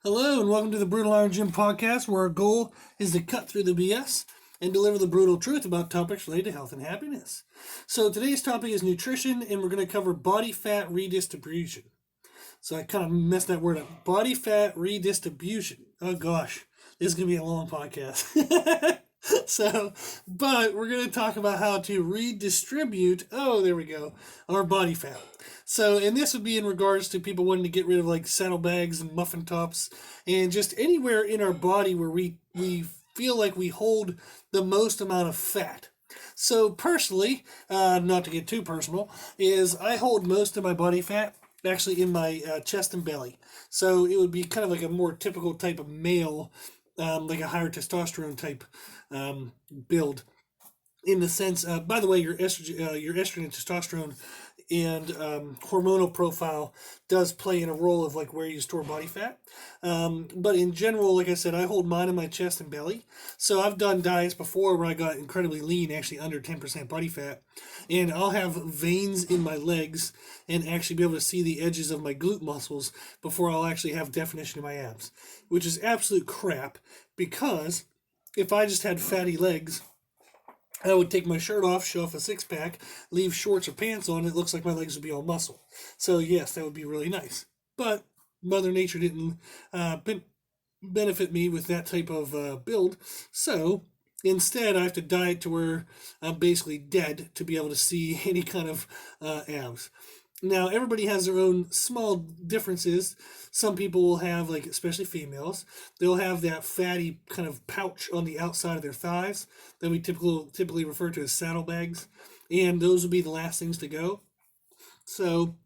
Hello, and welcome to the Brutal Iron Gym podcast, where our goal is to cut through the BS and deliver the brutal truth about topics related to health and happiness. So today's topic is nutrition, and we're going to cover body fat redistribution. So I kind of messed that word up. Body fat redistribution. Oh gosh, this is going to be a long podcast. But we're going to talk about how to redistribute, our body fat. And this would be in regards to people wanting to get rid of like saddlebags and muffin tops and just anywhere in our body where we feel like we hold the most amount of fat. So personally, not to get too personal, is I hold most of my body fat actually in my chest and belly. So it would be kind of like a more typical type of male, like a higher testosterone type build. In the sense, by the way, your estrogen and testosterone and hormonal profile does play in a role of like where you store body fat. But in general, like I said, I hold mine in my chest and belly. So I've done diets before where I got incredibly lean, actually under 10% body fat. And I'll have veins in my legs and actually be able to see the edges of my glute muscles before I'll actually have definition in my abs, which is absolute crap because if I just had fatty legs, I would take my shirt off, show off a six-pack, leave shorts or pants on, it looks like my legs would be all muscle. So yes, that would be really nice. But Mother Nature didn't benefit me with that type of build. So instead, I have to diet to where I'm basically dead to be able to see any kind of abs. Now, everybody has their own small differences. Some people will have, like, especially females, they'll have that fatty kind of pouch on the outside of their thighs that we typically refer to as saddlebags, and those will be the last things to go. So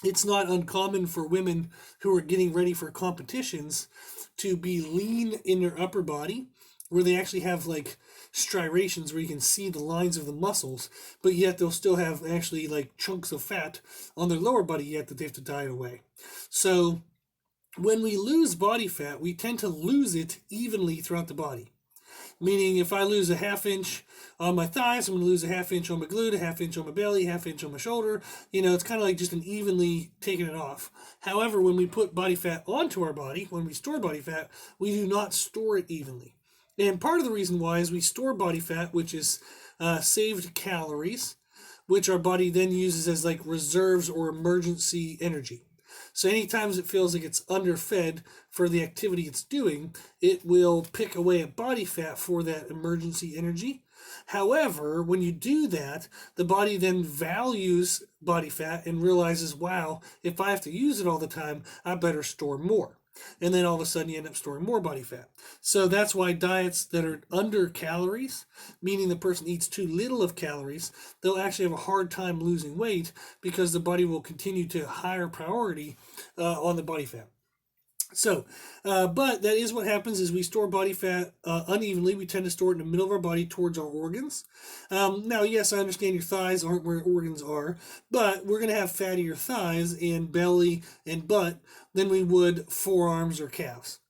it's not uncommon for women who are getting ready for competitions to be lean in their upper body, where they actually have like striations where you can see the lines of the muscles, but yet they'll still have actually like chunks of fat on their lower body yet that they have to diet away. So when we lose body fat, we tend to lose it evenly throughout the body. Meaning if I lose a half inch on my thighs, I'm going to lose a half inch on my glute, a half inch on my belly, half inch on my shoulder. It's kind of like just an evenly taking it off. However, when we put body fat onto our body, when we store body fat, we do not store it evenly. And part of the reason why is we store body fat, which is saved calories, which our body then uses as like reserves or emergency energy. So anytime it feels like it's underfed for the activity it's doing, it will pick away at body fat for that emergency energy. However, when you do that, the body then values body fat and realizes, wow, if I have to use it all the time, I better store more. And then all of a sudden you end up storing more body fat. So that's why diets that are under calories, meaning the person eats too little of calories, they'll actually have a hard time losing weight because the body will continue to higher priority on the body fat. So, but that is what happens is we store body fat unevenly. We tend to store it in the middle of our body towards our organs. Now, yes, I understand your thighs aren't where organs are, but we're going to have fattier thighs and belly and butt than we would forearms or calves.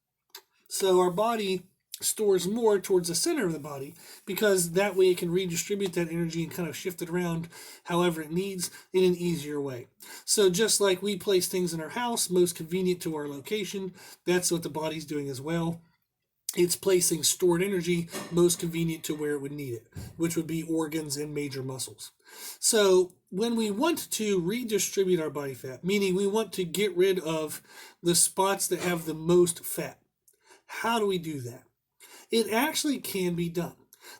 So our body stores more towards the center of the body because that way it can redistribute that energy and kind of shift it around however it needs in an easier way. So just like we place things in our house most convenient to our location, that's what the body's doing as well. It's placing stored energy most convenient to where it would need it, which would be organs and major muscles. So when we want to redistribute our body fat, meaning we want to get rid of the spots that have the most fat, how do we do that? It actually can be done.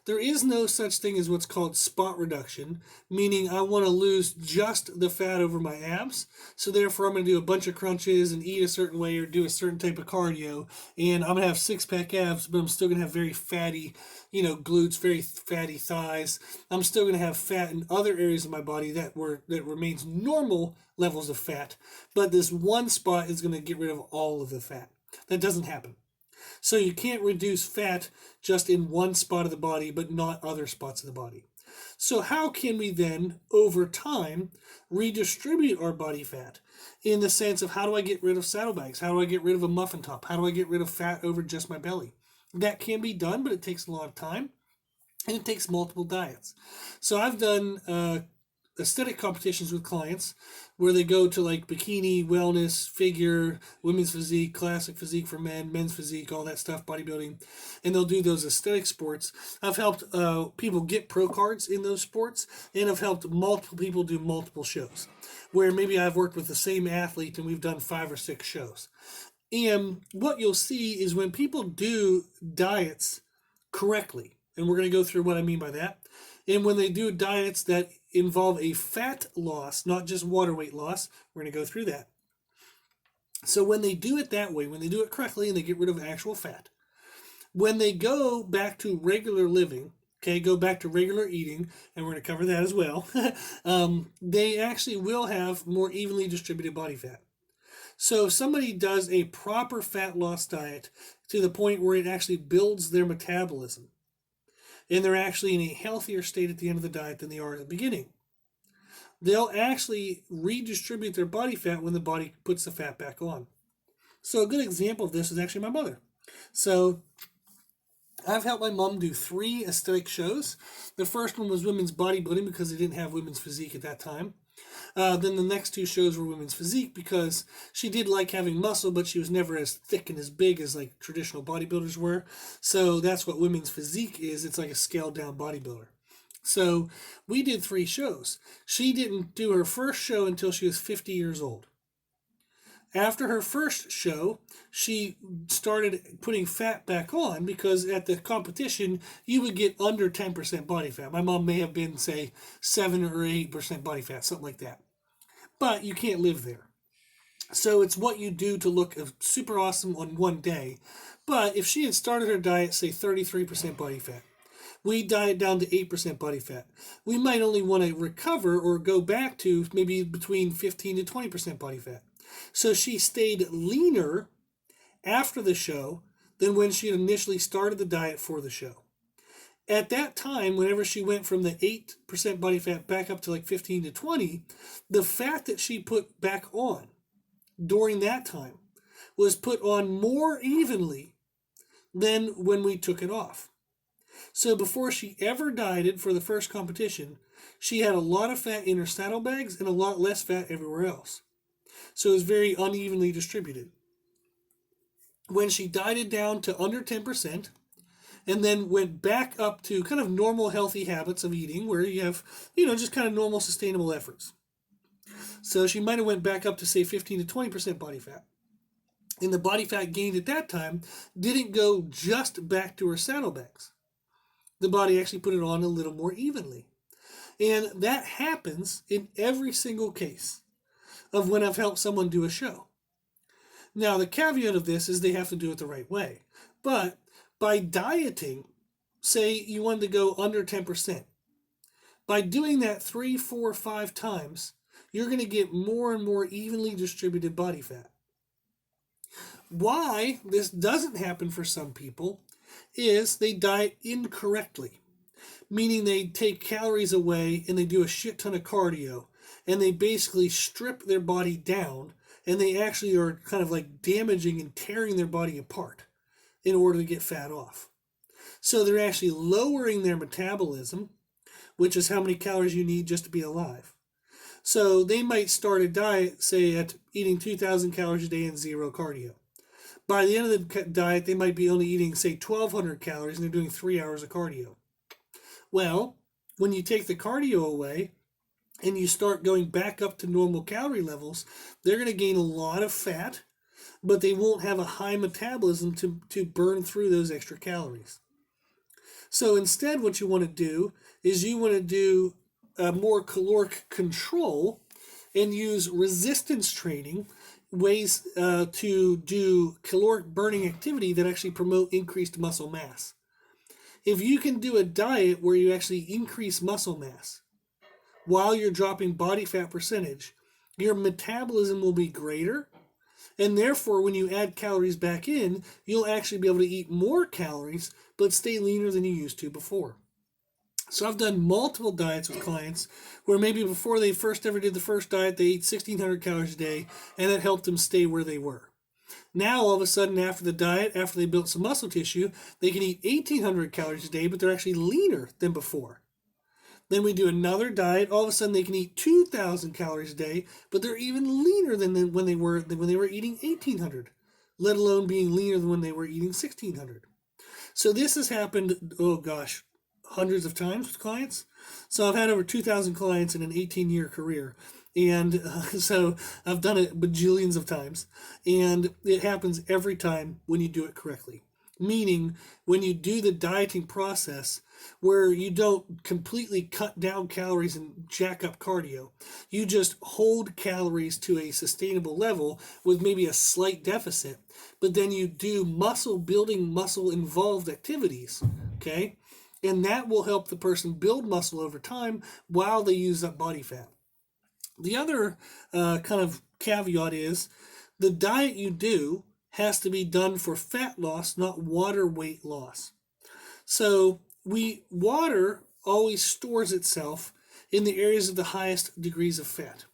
There is no such thing as what's called spot reduction, meaning I want to lose just the fat over my abs, so therefore I'm going to do a bunch of crunches and eat a certain way or do a certain type of cardio, and I'm going to have six-pack abs, but I'm still going to have very fatty, glutes, very fatty thighs. I'm still going to have fat in other areas of my body that remains normal levels of fat, but this one spot is going to get rid of all of the fat. That doesn't happen. So you can't reduce fat just in one spot of the body, but not other spots of the body. So how can we then, over time, redistribute our body fat? In the sense of how do I get rid of saddlebags? How do I get rid of a muffin top? How do I get rid of fat over just my belly? That can be done, but it takes a lot of time, and it takes multiple diets. So I've done aesthetic competitions with clients where they go to like bikini, wellness, figure, women's physique, classic physique for men, men's physique, all that stuff, bodybuilding, and they'll do those aesthetic sports. I've helped people get pro cards in those sports, and I've helped multiple people do multiple shows where maybe I've worked with the same athlete and we've done 5 or 6 shows. And what you'll see is when people do diets correctly, and we're going to go through what I mean by that, and when they do diets that involve a fat loss, not just water weight loss, we're going to go through that. So when they do it that way, when they do it correctly and they get rid of actual fat, when they go back to regular living, okay, go back to regular eating, and we're going to cover that as well, they actually will have more evenly distributed body fat. So if somebody does a proper fat loss diet to the point where it actually builds their metabolism, and they're actually in a healthier state at the end of the diet than they are at the beginning, they'll actually redistribute their body fat when the body puts the fat back on. So a good example of this is actually my mother. So I've helped my mom do 3 aesthetic shows. The first one was women's bodybuilding because they didn't have women's physique at that time. Then the next 2 shows were women's physique because she did like having muscle, but she was never as thick and as big as like traditional bodybuilders were. So that's what women's physique is. It's like a scaled down bodybuilder. So we did 3 shows. She didn't do her first show until she was 50 years old. After her first show, she started putting fat back on because at the competition, you would get under 10% body fat. My mom may have been, say, 7 or 8% body fat, something like that. But you can't live there. So it's what you do to look super awesome on one day. But if she had started her diet, say, 33% body fat, we diet down to 8% body fat, we might only want to recover or go back to maybe between 15 to 20% body fat. So she stayed leaner after the show than when she had initially started the diet for the show. At that time, whenever she went from the 8% body fat back up to like 15 to 20, the fat that she put back on during that time was put on more evenly than when we took it off. So before she ever dieted for the first competition, she had a lot of fat in her saddlebags and a lot less fat everywhere else. So it was very unevenly distributed. When she dieted down to under 10% and then went back up to kind of normal healthy habits of eating where you have, just kind of normal sustainable efforts. So she might have went back up to say 15 to 20% body fat. And the body fat gained at that time didn't go just back to her saddlebags. The body actually put it on a little more evenly. And that happens in every single case of when I've helped someone do a show. Now, the caveat of this is they have to do it the right way. But by dieting, say you wanted to go under 10%, by doing that 3, 4, 5 times, you're going to get more and more evenly distributed body fat. Why this doesn't happen for some people is they diet incorrectly, meaning they take calories away and they do a shit ton of cardio, and they basically strip their body down, and they actually are kind of like damaging and tearing their body apart in order to get fat off. So they're actually lowering their metabolism, which is how many calories you need just to be alive. So they might start a diet, say, at eating 2,000 calories a day and 0 cardio. By the end of the diet, they might be only eating, say, 1,200 calories, and they're doing 3 hours of cardio. Well, when you take the cardio away, and you start going back up to normal calorie levels, they're going to gain a lot of fat, but they won't have a high metabolism to burn through those extra calories. So instead, what you want to do is you want to do more caloric control and use resistance training, ways to do caloric burning activity that actually promote increased muscle mass. If you can do a diet where you actually increase muscle mass, while you're dropping body fat percentage, your metabolism will be greater, and therefore when you add calories back in, you'll actually be able to eat more calories, but stay leaner than you used to before. So I've done multiple diets with clients where maybe before they first ever did the first diet, they ate 1,600 calories a day, and that helped them stay where they were. Now, all of a sudden, after the diet, after they built some muscle tissue, they can eat 1,800 calories a day, but they're actually leaner than before. Then we do another diet. All of a sudden, they can eat 2,000 calories a day, but they're even leaner than when they were eating 1,800, let alone being leaner than when they were eating 1,600. So this has happened, oh gosh, hundreds of times with clients. So I've had over 2,000 clients in an 18-year career. And so I've done it bajillions of times. And it happens every time when you do it correctly. Meaning, when you do the dieting process where you don't completely cut down calories and jack up cardio, you just hold calories to a sustainable level with maybe a slight deficit, but then you do muscle building, muscle involved activities, okay? And that will help the person build muscle over time while they use up body fat. The other kind of caveat is the diet you do has to be done for fat loss, not water weight loss. So water always stores itself in the areas of the highest degrees of fat.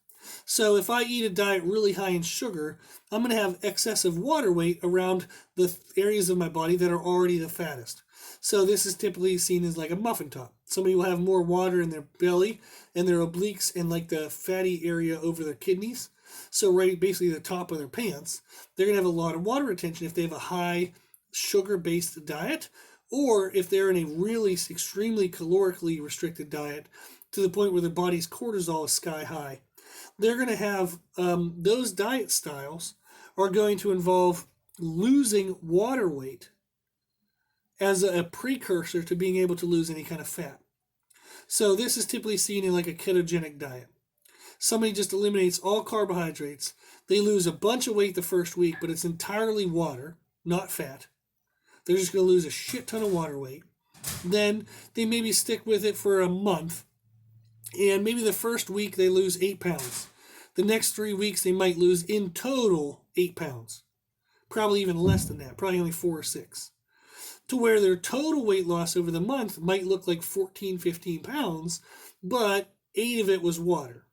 So if I eat a diet really high in sugar, I'm going to have excessive water weight around the areas of my body that are already the fattest. So this is typically seen as like a muffin top. Somebody will have more water in their belly and their obliques and like the fatty area over their kidneys. So right, basically the top of their pants, they're going to have a lot of water retention if they have a high sugar-based diet, or if they're in a really extremely calorically restricted diet to the point where their body's cortisol is sky high. They're going to have those diet styles are going to involve losing water weight as a precursor to being able to lose any kind of fat. So this is typically seen in like a ketogenic diet. Somebody just eliminates all carbohydrates. They lose a bunch of weight the first week, but it's entirely water, not fat. They're just going to lose a shit ton of water weight. Then they maybe stick with it for a month, and maybe the first week they lose 8 pounds. The next 3 weeks they might lose in total 8 pounds. Probably even less than that, probably only 4 or 6. To where their total weight loss over the month might look like 14, 15 pounds, but 8 of it was water.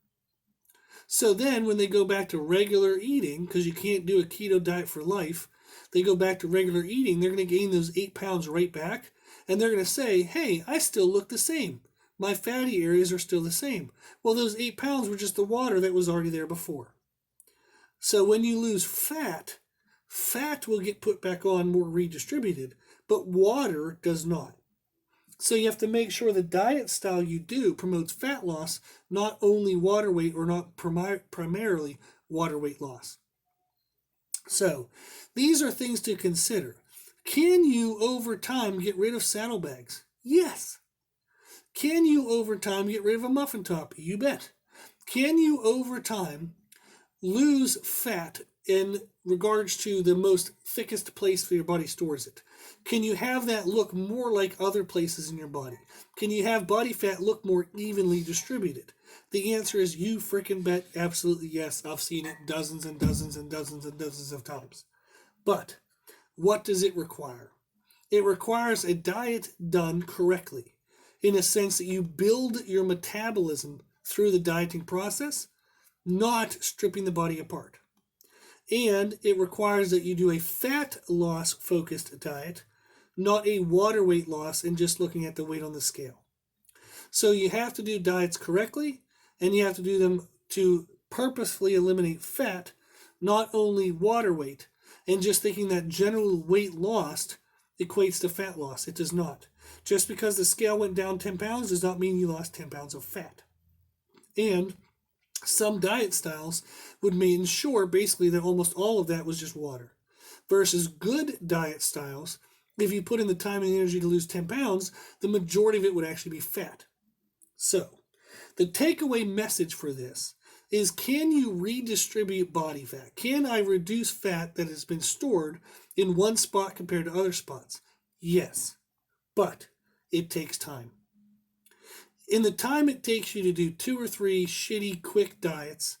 So then when they go back to regular eating, because you can't do a keto diet for life, they go back to regular eating, they're going to gain those 8 pounds right back, and they're going to say, hey, I still look the same. My fatty areas are still the same. Well, those 8 pounds were just the water that was already there before. So when you lose fat, fat will get put back on more redistributed, but water does not. So you have to make sure the diet style you do promotes fat loss, not only water weight or not primarily water weight loss. So these are things to consider. Can you over time get rid of saddlebags? Yes. Can you over time get rid of a muffin top? You bet. Can you over time lose fat in regards to the most thickest place for your body stores it? Can you have that look more like other places in your body? Can you have body fat look more evenly distributed? The answer is you freaking bet absolutely yes. I've seen it dozens and dozens and dozens and dozens of times. But what does it require? It requires a diet done correctly, in a sense that you build your metabolism through the dieting process, not stripping the body apart. And it requires that you do a fat loss focused diet, not a water weight loss and just looking at the weight on the scale. So you have to do diets correctly, and you have to do them to purposefully eliminate fat, not only water weight. And just thinking that general weight lost equates to fat loss. It does not. Just because the scale went down 10 pounds does not mean you lost 10 pounds of fat. And some diet styles would ensure basically that almost all of that was just water. Versus good diet styles, if you put in the time and energy to lose 10 pounds, the majority of it would actually be fat. So, the takeaway message for this is, can you redistribute body fat? Can I reduce fat that has been stored in one spot compared to other spots? Yes, but it takes time. In the time it takes you to do 2 or 3 shitty quick diets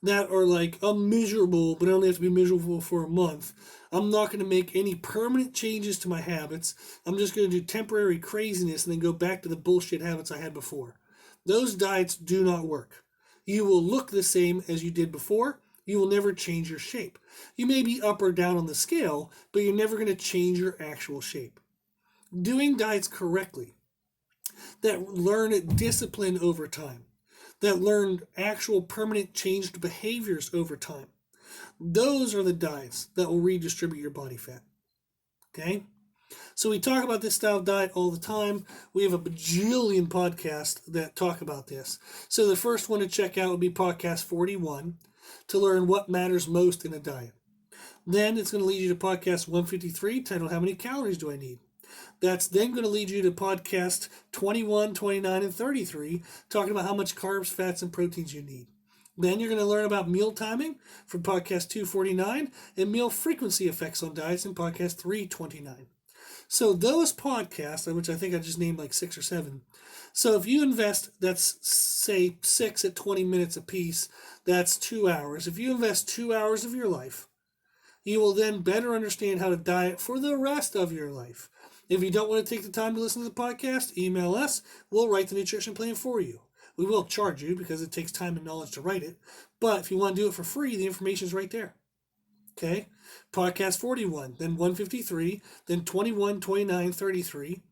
that are like, I'm miserable, but I only have to be miserable for a month. I'm not going to make any permanent changes to my habits. I'm just going to do temporary craziness and then go back to the bullshit habits I had before. Those diets do not work. You will look the same as you did before. You will never change your shape. You may be up or down on the scale, but you're never going to change your actual shape. Doing diets correctly that learn discipline over time, that learn actual permanent changed behaviors over time. Those are the diets that will redistribute your body fat. Okay? So we talk about this style of diet all the time. We have a bajillion podcasts that talk about this. So the first one to check out would be podcast 41 to learn what matters most in a diet. Then it's going to lead you to podcast 153 titled How Many Calories Do I Need? That's then going to lead you to podcast 21, 29, and 33 talking about how much carbs, fats, and proteins you need. Then you're going to learn about meal timing from podcast 249 and meal frequency effects on diets in podcast 329. So those podcasts, which I think I just named like 6 or 7. So if you invest, that's say 6 at 20 minutes a piece, that's 2 hours. If you invest 2 hours of your life, you will then better understand how to diet for the rest of your life. If you don't want to take the time to listen to the podcast, email us. We'll write the nutrition plan for you. We will charge you because it takes time and knowledge to write it. But if you want to do it for free, the information is right there. Okay? Podcast 41, then 153, then 21, 29, 33,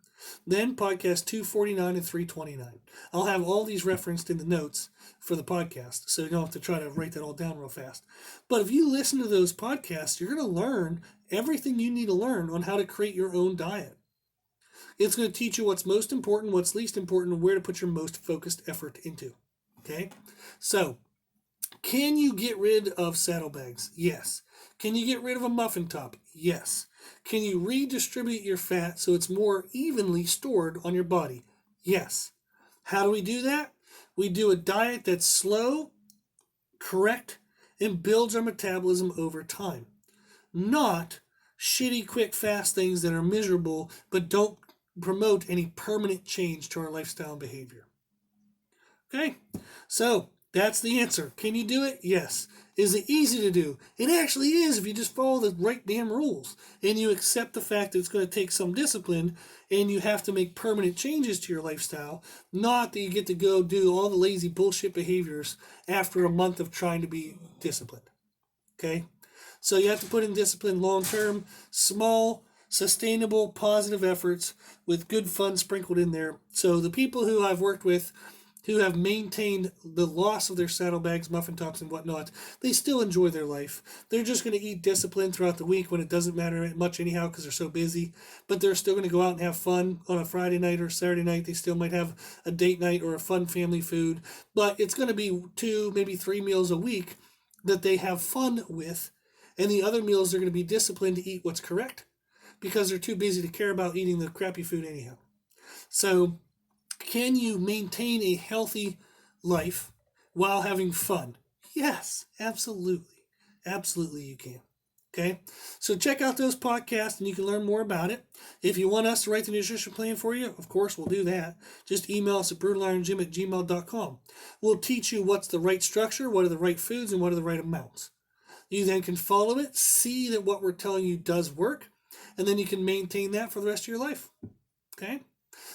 then podcast 249 and 329. I'll have all these referenced in the notes for the podcast, so you don't have to try to write that all down real fast. But if you listen to those podcasts, you're going to learn everything you need to learn on how to create your own diet. It's going to teach you what's most important, what's least important, and where to put your most focused effort into. Okay? So, can you get rid of saddlebags? Yes. Can you get rid of a muffin top? Yes. Can you redistribute your fat so it's more evenly stored on your body? Yes. How do we do that? We do a diet that's slow, correct, and builds our metabolism over time. Not shitty, quick, fast things that are miserable but don't promote any permanent change to our lifestyle and behavior. Okay? So, that's the answer. Can you do it? Yes. Is it easy to do? It actually is if you just follow the right damn rules and you accept the fact that it's going to take some discipline and you have to make permanent changes to your lifestyle, not that you get to go do all the lazy bullshit behaviors after a month of trying to be disciplined. Okay? So you have to put in discipline long-term, small, sustainable, positive efforts with good fun sprinkled in there. So the people who I've worked with who have maintained the loss of their saddlebags, muffin tops, and whatnot, they still enjoy their life. They're just going to eat discipline throughout the week when it doesn't matter much anyhow because they're so busy, but they're still going to go out and have fun on a Friday night or Saturday night. They still might have a date night or a fun family food, but it's going to be 2, maybe 3 meals a week that they have fun with, and the other meals they're going to be disciplined to eat what's correct because they're too busy to care about eating the crappy food anyhow. So, can you maintain a healthy life while having fun? Yes, absolutely. Absolutely you can. Okay? So check out those podcasts and you can learn more about it. If you want us to write the nutrition plan for you, of course we'll do that. Just email us at brutalirongym@gmail.com. We'll teach you what's the right structure, what are the right foods, and what are the right amounts. You then can follow it, see that what we're telling you does work, and then you can maintain that for the rest of your life. Okay?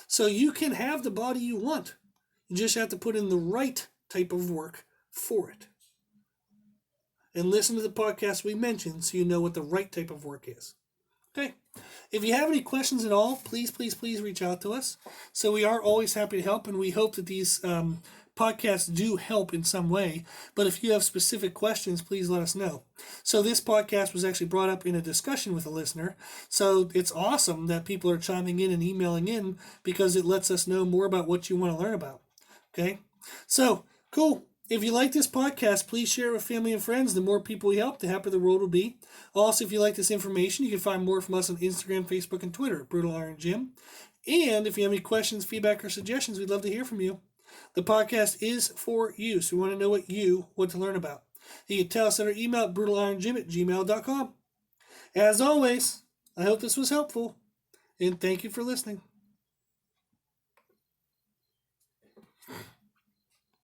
So you can have the body you want. You just have to put in the right type of work for it. And listen to the podcast we mentioned so you know what the right type of work is. Okay. If you have any questions at all, please reach out to us. So we are always happy to help, and we hope that these podcasts do help in some way. But if you have specific questions, please let us know. So this podcast was actually brought up in a discussion with a listener. So it's awesome that people are chiming in and emailing in because it lets us know more about what you want to learn about. Okay? So, cool. If you like this podcast, please share it with family and friends. The more people we help, the happier the world will be. Also, if you like this information, you can find more from us on Instagram, Facebook, and Twitter, Brutal Iron Gym. And if you have any questions, feedback, or suggestions, we'd love to hear from you. The podcast is for you, so we want to know what you want to learn about. You can tell us at our email at brutalirongym@gmail.com. As always, I hope this was helpful, and thank you for listening.